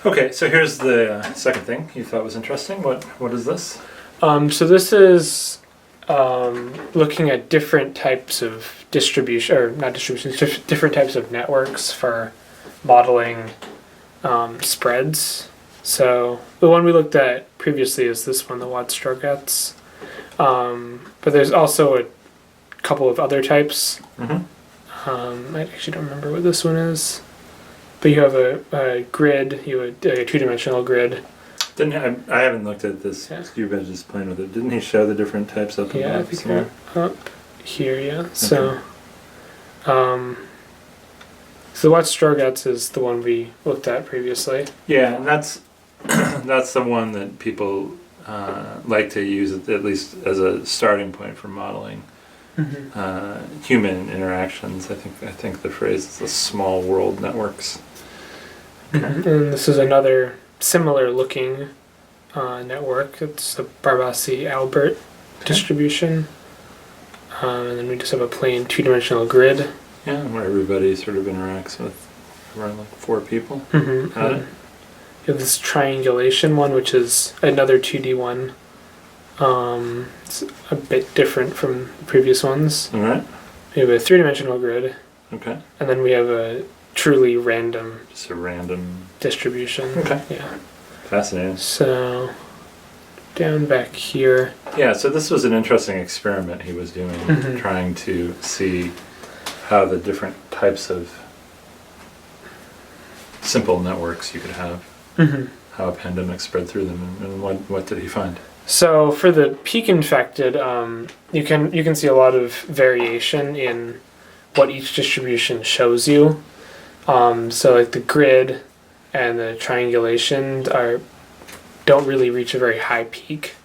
Okay, so here's the second thing you thought was interesting. What is this? So this is looking at different types of distribution, or not distributions, different types of networks for modeling spreads. So the one we looked at previously is this one, the Watt-Strogatz. But there's also a couple of other types. Mm-hmm. I actually don't remember what this one is. But you have a grid, you have a two-dimensional grid. I haven't looked at this. Yeah. You've been just playing with it. Didn't he show the different types up above? Yeah, I think here? Up here, yeah. Okay. So the Watt-Strogatz is the one we looked at previously. Yeah, and that's that's the one that people like to use at least as a starting point for modeling human interactions. I think the phrase is the small world networks. Okay. And this is another similar looking network. It's the Barbasi-Albert distribution. And then we just have a plain two-dimensional grid. Yeah, where everybody sort of interacts with around like 4 people. You have this triangulation one, which is another 2D one. It's a bit different from the previous ones. All right. We have a 3-dimensional grid. Okay. And then we have a truly random... Just a random... distribution. Okay. Yeah. Fascinating. So, down back here... Yeah, so this was an interesting experiment he was doing, trying to see how the different types of simple networks you could have, how a pandemic spread through them, and what did he find? So for the peak infected, you can see a lot of variation in what each distribution shows you. So like the grid and the triangulation don't really reach a very high peak,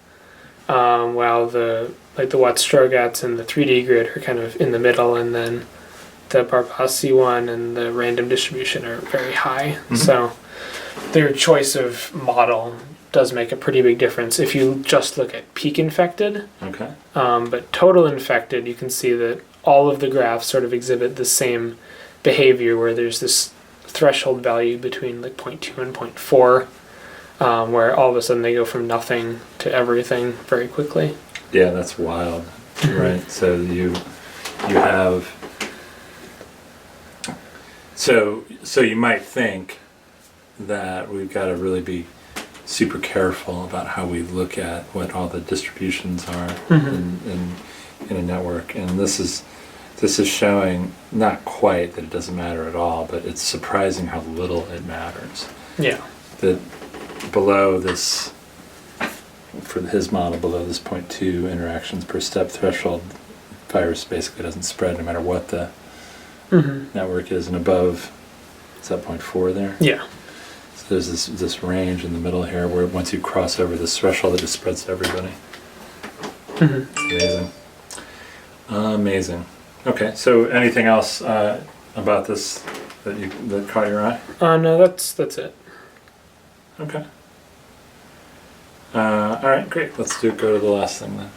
while the Watt-Strogatz and the 3D grid are kind of in the middle, and then the Barbasi one and the random distribution are very high. So their choice of model does make a pretty big difference if you just look at peak infected. Okay. But total infected, you can see that all of the graphs sort of exhibit the same behavior, where there's this threshold value between like 0.2 and 0.4, where all of a sudden they go from nothing to everything very quickly. Yeah, that's wild. Right. So you have... So you might think that we've got to really be super careful about how we look at what all the distributions are in a network, and this is showing not quite that it doesn't matter at all, but it's surprising how little it matters. Yeah. That below this, for his model, below this 0.2 interactions per step threshold, virus basically doesn't spread no matter what the network is, and above, is that 0.4 there? Yeah. So there's this range in the middle here where once you cross over this threshold, it just spreads to everybody. Amazing. Amazing. Okay, so anything else about this that caught your eye? No, that's it. Okay. All right, great. Let's go to the last thing then.